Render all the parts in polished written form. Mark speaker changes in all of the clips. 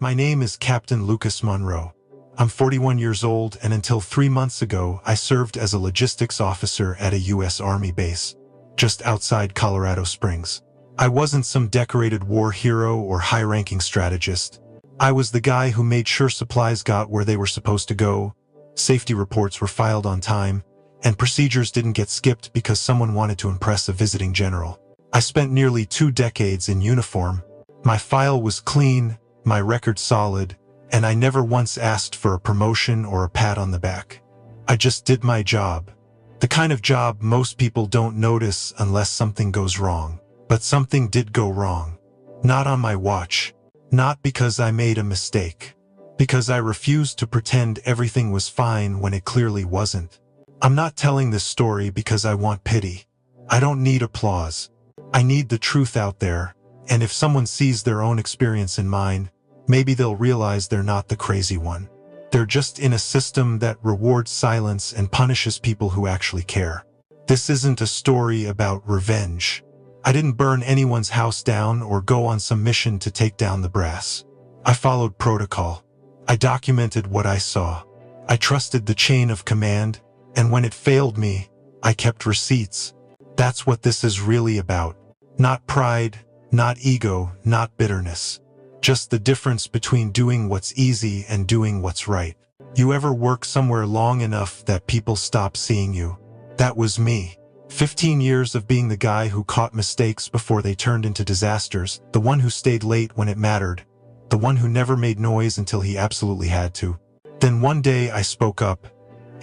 Speaker 1: My name is Captain Lucas Monroe. I'm 41 years old, and until 3 months ago, I served as a logistics officer at a U.S. Army base, just outside Colorado Springs. I wasn't some decorated war hero or high-ranking strategist. I was the guy who made sure supplies got where they were supposed to go, safety reports were filed on time, and procedures didn't get skipped because someone wanted to impress a visiting general. I spent nearly 2 decades in uniform. My file was clean, my record solid, and I never once asked for a promotion or a pat on the back. I just did my job. The kind of job most people don't notice unless something goes wrong. But something did go wrong. Not on my watch. Not because I made a mistake. Because I refused to pretend everything was fine when it clearly wasn't. I'm not telling this story because I want pity. I don't need applause. I need the truth out there, and if someone sees their own experience in mine, maybe they'll realize they're not the crazy one. They're just in a system that rewards silence and punishes people who actually care. This isn't a story about revenge. I didn't burn anyone's house down or go on some mission to take down the brass. I followed protocol. I documented what I saw. I trusted the chain of command, and when it failed me, I kept receipts. That's what this is really about. Not pride, not ego, not bitterness. Just the difference between doing what's easy and doing what's right. You ever work somewhere long enough that people stop seeing you? That was me. 15 years of being the guy who caught mistakes before they turned into disasters, the one who stayed late when it mattered, the one who never made noise until he absolutely had to. Then one day I spoke up,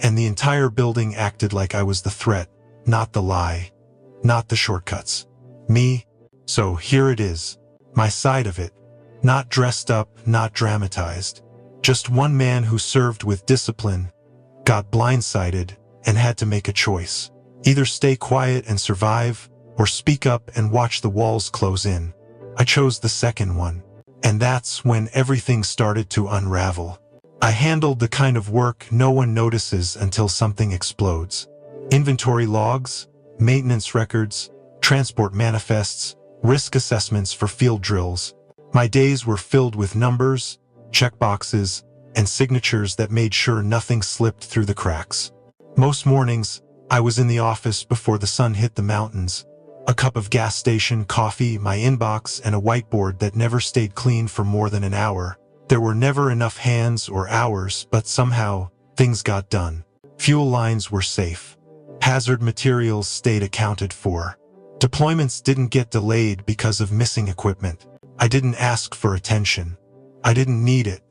Speaker 1: and the entire building acted like I was the threat, not the lie, not the shortcuts. Me. So here it is. My side of it. Not dressed up, not dramatized. Just one man who served with discipline, got blindsided, and had to make a choice. Either stay quiet and survive, or speak up and watch the walls close in. I chose the second one. And that's when everything started to unravel. I handled the kind of work no one notices until something explodes. Inventory logs, maintenance records, transport manifests, risk assessments for field drills. My days were filled with numbers, checkboxes, and signatures that made sure nothing slipped through the cracks. Most mornings, I was in the office before the sun hit the mountains. A cup of gas station coffee, my inbox, and a whiteboard that never stayed clean for more than an hour. There were never enough hands or hours, but somehow, things got done. Fuel lines were safe. Hazard materials stayed accounted for. Deployments didn't get delayed because of missing equipment. I didn't ask for attention. I didn't need it.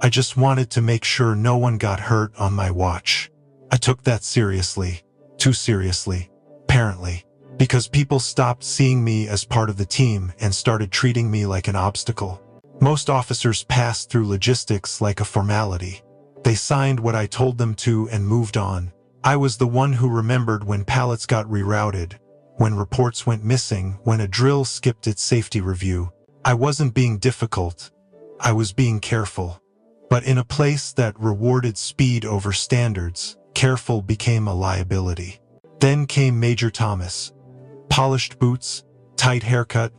Speaker 1: I just wanted to make sure no one got hurt on my watch. I took that seriously. Too seriously. Apparently. Because people stopped seeing me as part of the team and started treating me like an obstacle. Most officers passed through logistics like a formality. They signed what I told them to and moved on. I was the one who remembered when pallets got rerouted, when reports went missing, when a drill skipped its safety review. I wasn't being difficult. I was being careful. But in a place that rewarded speed over standards, careful became a liability. Then came Major Thomas. Polished boots, tight haircut,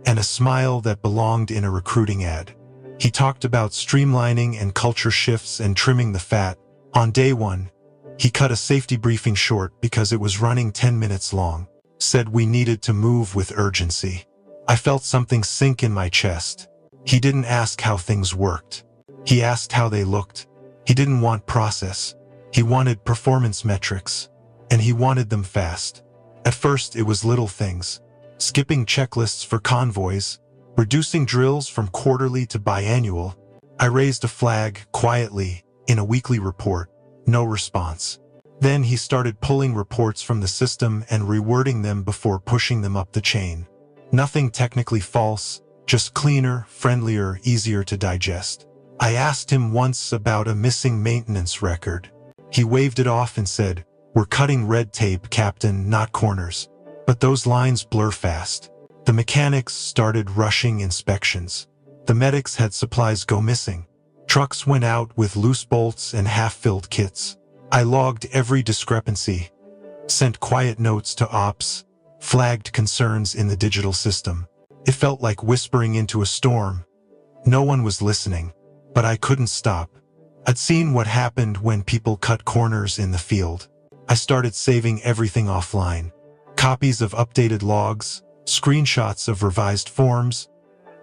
Speaker 1: and a smile that belonged in a recruiting ad. He talked about streamlining and culture shifts and trimming the fat. On day one, he cut a safety briefing short because it was running 10 minutes long. Said we needed to move with urgency. I felt something sink in my chest. He didn't ask how things worked. He asked how they looked. He didn't want process. He wanted performance metrics. And he wanted them fast. At first, it was little things. Skipping checklists for convoys, reducing drills from quarterly to biannual. I raised a flag, quietly, in a weekly report. No response. Then he started pulling reports from the system and rewording them before pushing them up the chain. Nothing technically false, just cleaner, friendlier, easier to digest. I asked him once about a missing maintenance record. He waved it off and said, "We're cutting red tape, Captain, not corners." But those lines blur fast. The mechanics started rushing inspections. The medics had supplies go missing. Trucks went out with loose bolts and half-filled kits. I logged every discrepancy, sent quiet notes to ops, flagged concerns in the digital system. It felt like whispering into a storm. No one was listening. But I couldn't stop. I'd seen what happened when people cut corners in the field. I started saving everything offline. Copies of updated logs, screenshots of revised forms,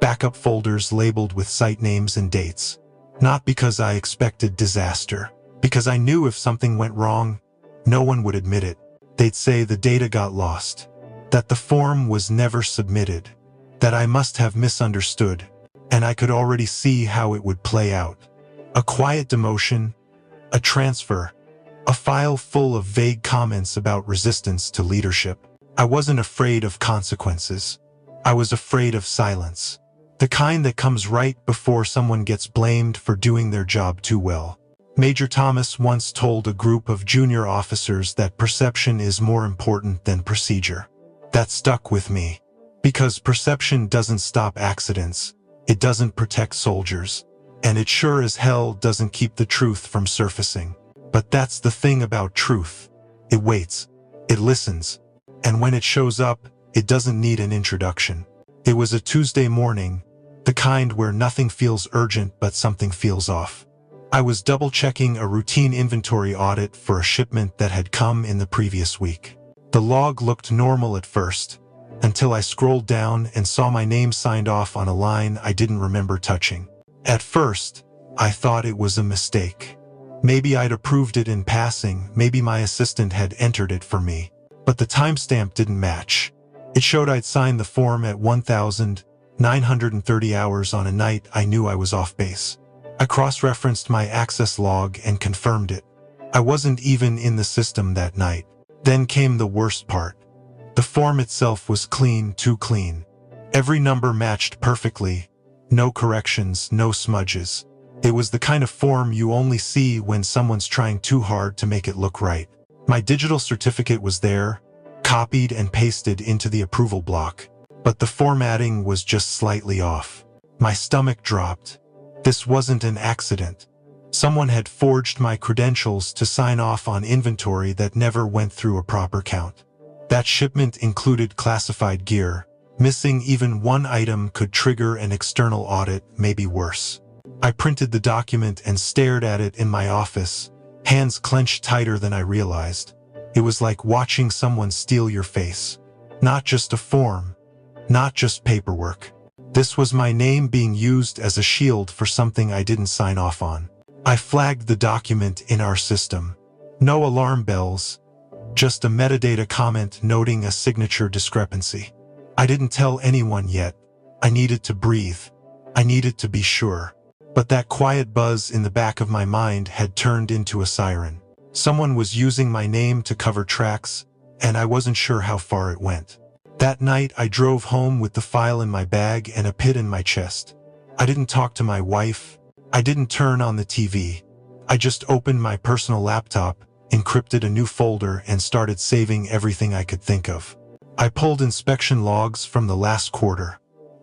Speaker 1: backup folders labeled with site names and dates. Not because I expected disaster, because I knew if something went wrong, no one would admit it. They'd say the data got lost, that the form was never submitted, that I must have misunderstood, and I could already see how it would play out. A quiet demotion, a transfer, a file full of vague comments about resistance to leadership. I wasn't afraid of consequences. I was afraid of silence. The kind that comes right before someone gets blamed for doing their job too well. Major Thomas once told a group of junior officers that perception is more important than procedure. That stuck with me. Because perception doesn't stop accidents, it doesn't protect soldiers, and it sure as hell doesn't keep the truth from surfacing. But that's the thing about truth. It waits, it listens, and when it shows up, it doesn't need an introduction. It was a Tuesday morning, the kind where nothing feels urgent but something feels off. I was double-checking a routine inventory audit for a shipment that had come in the previous week. The log looked normal at first, until I scrolled down and saw my name signed off on a line I didn't remember touching. At first, I thought it was a mistake. Maybe I'd approved it in passing, maybe my assistant had entered it for me. But the timestamp didn't match. It showed I'd signed the form at 1,930 hours on a night I knew I was off base. I cross-referenced my access log and confirmed it. I wasn't even in the system that night. Then came the worst part. The form itself was clean, too clean. Every number matched perfectly. No corrections, no smudges. It was the kind of form you only see when someone's trying too hard to make it look right. My digital certificate was there, copied and pasted into the approval block. But the formatting was just slightly off. My stomach dropped. This wasn't an accident. Someone had forged my credentials to sign off on inventory that never went through a proper count. That shipment included classified gear. Missing even one item could trigger an external audit, maybe worse. I printed the document and stared at it in my office, hands clenched tighter than I realized. It was like watching someone steal your face. Not just a form, not just paperwork. This was my name being used as a shield for something I didn't sign off on. I flagged the document in our system. No alarm bells, just a metadata comment noting a signature discrepancy. I didn't tell anyone yet. I needed to breathe. I needed to be sure. But that quiet buzz in the back of my mind had turned into a siren. Someone was using my name to cover tracks, and I wasn't sure how far it went. That night, I drove home with the file in my bag and a pit in my chest. I didn't talk to my wife. I didn't turn on the TV. I just opened my personal laptop, encrypted a new folder, and started saving everything I could think of. I pulled inspection logs from the last quarter.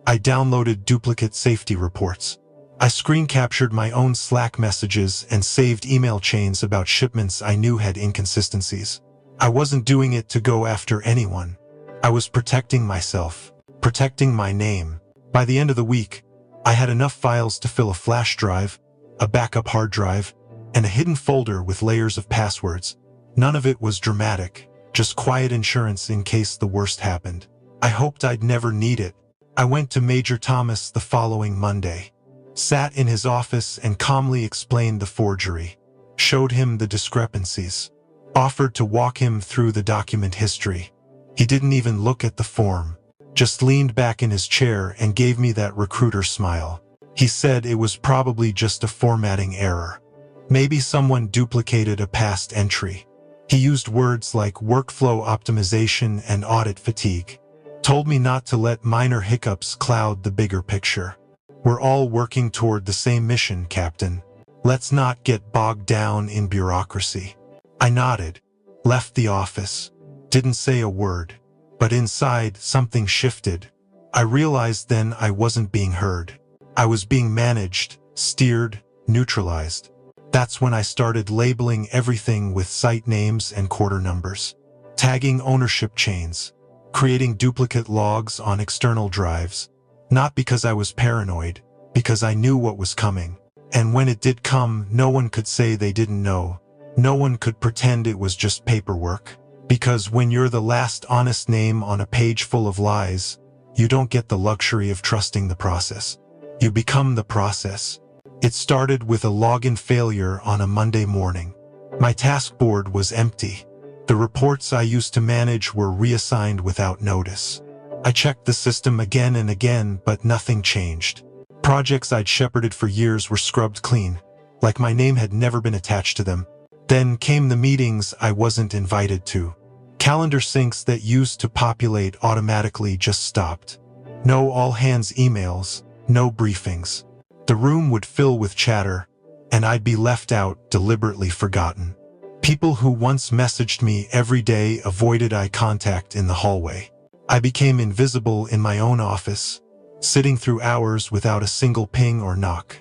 Speaker 1: I downloaded duplicate safety reports. I screen captured my own Slack messages and saved email chains about shipments I knew had inconsistencies. I wasn't doing it to go after anyone. I was protecting myself, protecting my name. By the end of the week, I had enough files to fill a flash drive, a backup hard drive, and a hidden folder with layers of passwords. None of it was dramatic, just quiet insurance in case the worst happened. I hoped I'd never need it. I went to Major Thomas the following Monday, sat in his office and calmly explained the forgery, showed him the discrepancies, offered to walk him through the document history. He didn't even look at the form, just leaned back in his chair and gave me that recruiter smile. He said it was probably just a formatting error. Maybe someone duplicated a past entry. He used words like workflow optimization and audit fatigue. Told me not to let minor hiccups cloud the bigger picture. We're all working toward the same mission, Captain. Let's not get bogged down in bureaucracy. I nodded, left the office. Didn't say a word, but inside something shifted. I realized then I wasn't being heard. I was being managed, steered, neutralized. That's when I started labeling everything with site names and quarter numbers, tagging ownership chains, creating duplicate logs on external drives. Not because I was paranoid, because I knew what was coming. And when it did come, no one could say they didn't know. No one could pretend it was just paperwork. Because when you're the last honest name on a page full of lies, you don't get the luxury of trusting the process. You become the process. It started with a login failure on a Monday morning. My task board was empty. The reports I used to manage were reassigned without notice. I checked the system again and again, but nothing changed. Projects I'd shepherded for years were scrubbed clean, like my name had never been attached to them. Then came the meetings I wasn't invited to. Calendar syncs that used to populate automatically just stopped. No all-hands emails, no briefings. The room would fill with chatter, and I'd be left out, deliberately forgotten. People who once messaged me every day avoided eye contact in the hallway. I became invisible in my own office, sitting through hours without a single ping or knock,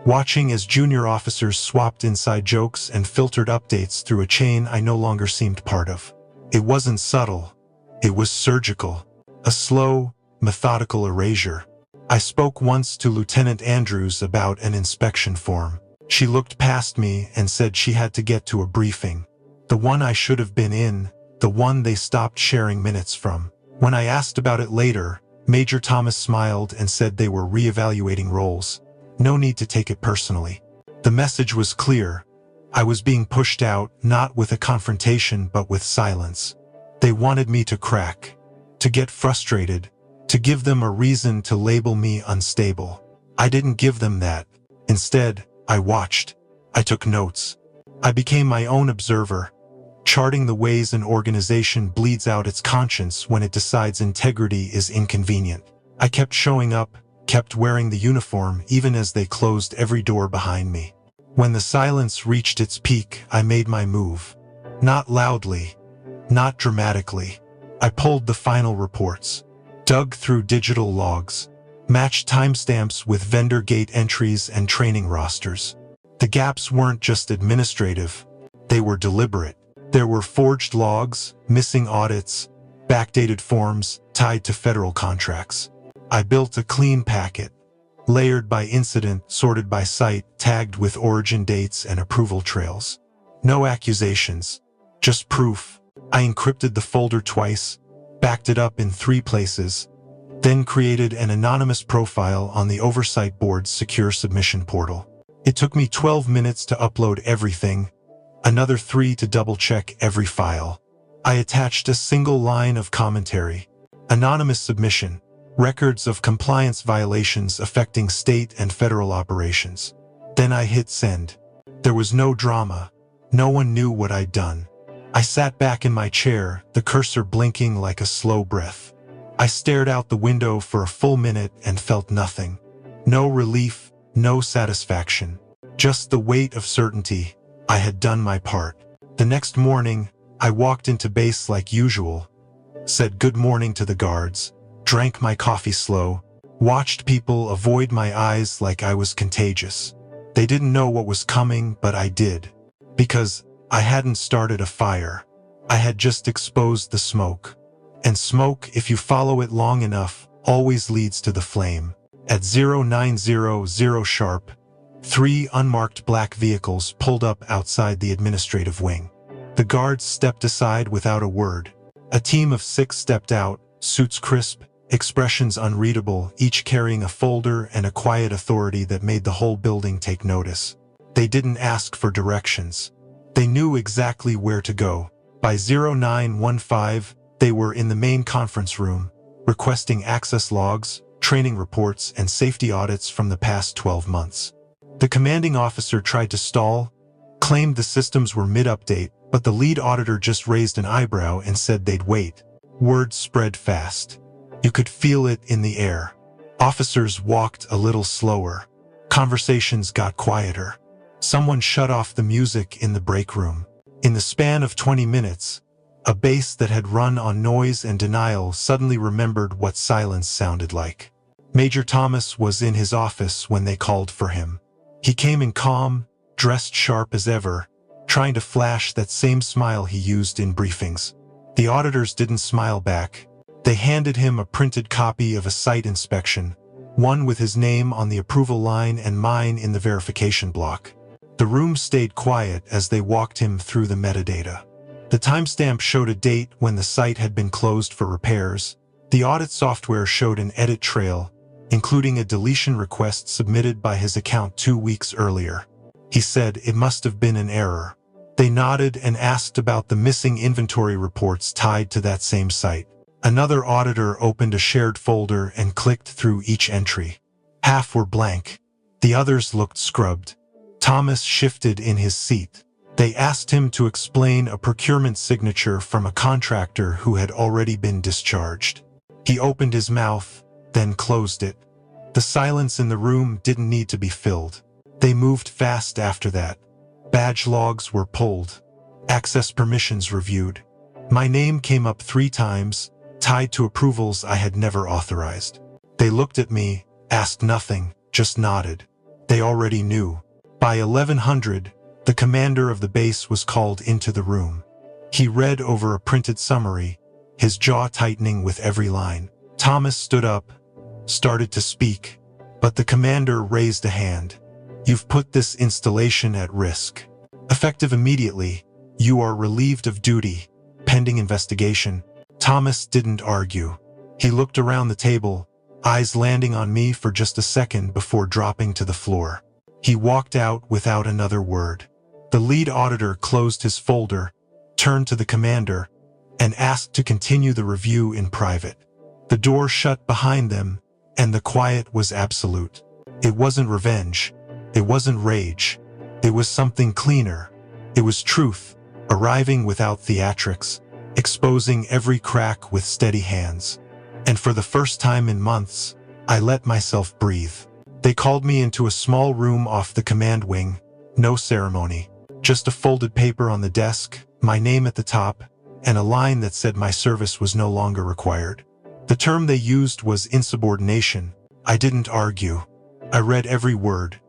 Speaker 1: watching as junior officers swapped inside jokes and filtered updates through a chain I no longer seemed part of. It wasn't subtle. It was surgical. A slow, methodical erasure. I spoke once to Lieutenant Andrews about an inspection form. She looked past me and said she had to get to a briefing. The one I should have been in, the one they stopped sharing minutes from. When I asked about it later, Major Thomas smiled and said they were reevaluating roles. No need to take it personally. The message was clear. I was being pushed out, not with a confrontation but with silence. They wanted me to crack, to get frustrated, to give them a reason to label me unstable. I didn't give them that. Instead, I watched. I took notes. I became my own observer, charting the ways an organization bleeds out its conscience when it decides integrity is inconvenient. I kept showing up, kept wearing the uniform even as they closed every door behind me. When the silence reached its peak, I made my move. Not loudly, not dramatically. I pulled the final reports, dug through digital logs, matched timestamps with vendor gate entries and training rosters. The gaps weren't just administrative, they were deliberate. There were forged logs, missing audits, backdated forms tied to federal contracts. I built a clean packet, layered by incident, sorted by site, tagged with origin dates and approval trails. No accusations, just proof. I encrypted the folder twice, backed it up in 3 places, then created an anonymous profile on the oversight board's secure submission portal. It took me 12 minutes to upload everything, another 3 to double-check every file. I attached a single line of commentary. Anonymous submission. Records of compliance violations affecting state and federal operations. Then I hit send. There was no drama. No one knew what I'd done. I sat back in my chair, the cursor blinking like a slow breath. I stared out the window for a full minute and felt nothing. No relief, no satisfaction. Just the weight of certainty. I had done my part. The next morning, I walked into base like usual, said good morning to the guards, drank my coffee slow, watched people avoid my eyes like I was contagious. They didn't know what was coming, but I did. Because I hadn't started a fire. I had just exposed the smoke. And smoke, if you follow it long enough, always leads to the flame. At 0900 sharp, 3 unmarked black vehicles pulled up outside the administrative wing. The guards stepped aside without a word. A team of 6 stepped out, suits crisp, expressions unreadable, each carrying a folder and a quiet authority that made the whole building take notice. They didn't ask for directions. They knew exactly where to go. By 0915, they were in the main conference room, requesting access logs, training reports, and safety audits from the past 12 months. The commanding officer tried to stall, claimed the systems were mid-update, but the lead auditor just raised an eyebrow and said they'd wait. Word spread fast. You could feel it in the air. Officers walked a little slower. Conversations got quieter. Someone shut off the music in the break room. In the span of 20 minutes, a base that had run on noise and denial suddenly remembered what silence sounded like. Major Thomas was in his office when they called for him. He came in calm, dressed sharp as ever, trying to flash that same smile he used in briefings. The auditors didn't smile back. They handed him a printed copy of a site inspection, one with his name on the approval line and mine in the verification block. The room stayed quiet as they walked him through the metadata. The timestamp showed a date when the site had been closed for repairs. The audit software showed an edit trail, including a deletion request submitted by his account 2 weeks earlier. He said it must have been an error. They nodded and asked about the missing inventory reports tied to that same site. Another auditor opened a shared folder and clicked through each entry. Half were blank. The others looked scrubbed. Thomas shifted in his seat. They asked him to explain a procurement signature from a contractor who had already been discharged. He opened his mouth, then closed it. The silence in the room didn't need to be filled. They moved fast after that. Badge logs were pulled. Access permissions reviewed. My name came up 3 times, tied to approvals I had never authorized. They looked at me, asked nothing, just nodded. They already knew. By 1100, the commander of the base was called into the room. He read over a printed summary, his jaw tightening with every line. Thomas stood up, started to speak, but the commander raised a hand. You've put this installation at risk. Effective immediately, you are relieved of duty, pending investigation. Thomas didn't argue. He looked around the table, eyes landing on me for just a second before dropping to the floor. He walked out without another word. The lead auditor closed his folder, turned to the commander, and asked to continue the review in private. The door shut behind them, and the quiet was absolute. It wasn't revenge. It wasn't rage. It was something cleaner. It was truth, arriving without theatrics, exposing every crack with steady hands. And for the first time in months, I let myself breathe. They called me into a small room off the command wing. No ceremony. Just a folded paper on the desk, my name at the top, and a line that said my service was no longer required. The term they used was insubordination. I didn't argue. I read every word,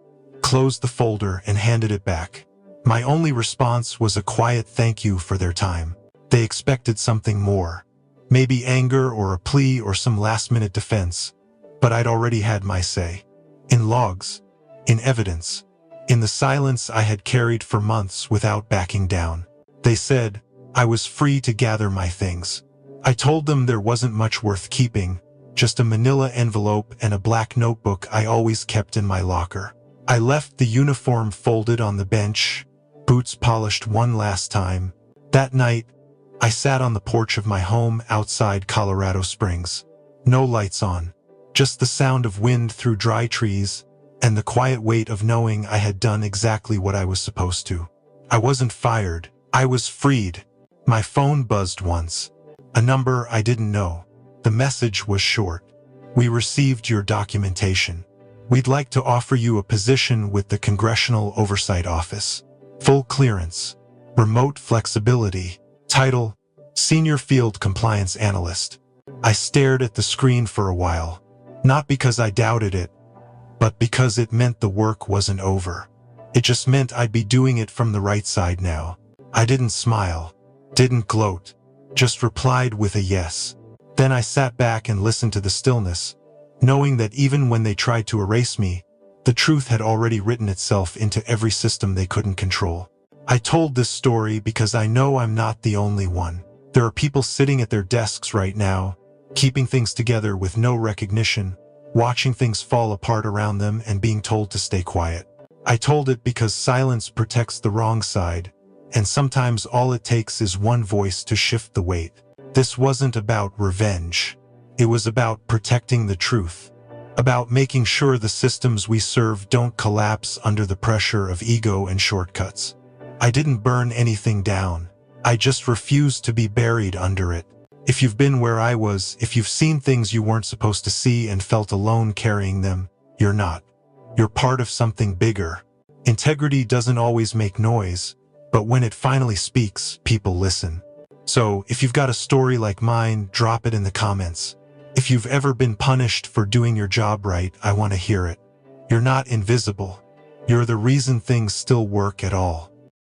Speaker 1: closed the folder, and handed it back. My only response was a quiet thank you for their time. They expected something more. Maybe anger or a plea or some last-minute defense. But I'd already had my say. In logs, in evidence, in the silence I had carried for months without backing down. They said I was free to gather my things. I told them there wasn't much worth keeping, just a manila envelope and a black notebook I always kept in my locker. I left the uniform folded on the bench, boots polished one last time. That night, I sat on the porch of my home outside Colorado Springs. No lights on, just the sound of wind through dry trees and the quiet weight of knowing I had done exactly what I was supposed to. I wasn't fired. I was freed. My phone buzzed once. A number I didn't know. The message was short. We received your documentation. We'd like to offer you a position with the Congressional Oversight Office. Full clearance. Remote flexibility. Title: Senior Field Compliance Analyst. I stared at the screen for a while. Not because I doubted it, but because it meant the work wasn't over. It just meant I'd be doing it from the right side now. I didn't smile, didn't gloat, just replied with a yes. Then I sat back and listened to the stillness, knowing that even when they tried to erase me, the truth had already written itself into every system they couldn't control. I told this story because I know I'm not the only one. There are people sitting at their desks right now, keeping things together with no recognition, watching things fall apart around them and being told to stay quiet. I told it because silence protects the wrong side, and sometimes all it takes is one voice to shift the weight. This wasn't about revenge. It was about protecting the truth, about making sure the systems we serve don't collapse under the pressure of ego and shortcuts. I didn't burn anything down. I just refused to be buried under it. If you've been where I was, if you've seen things you weren't supposed to see and felt alone carrying them, you're not. You're part of something bigger. Integrity doesn't always make noise, but when it finally speaks, people listen. So, if you've got a story like mine, drop it in the comments. If you've ever been punished for doing your job right, I want to hear it. You're not invisible. You're the reason things still work at all.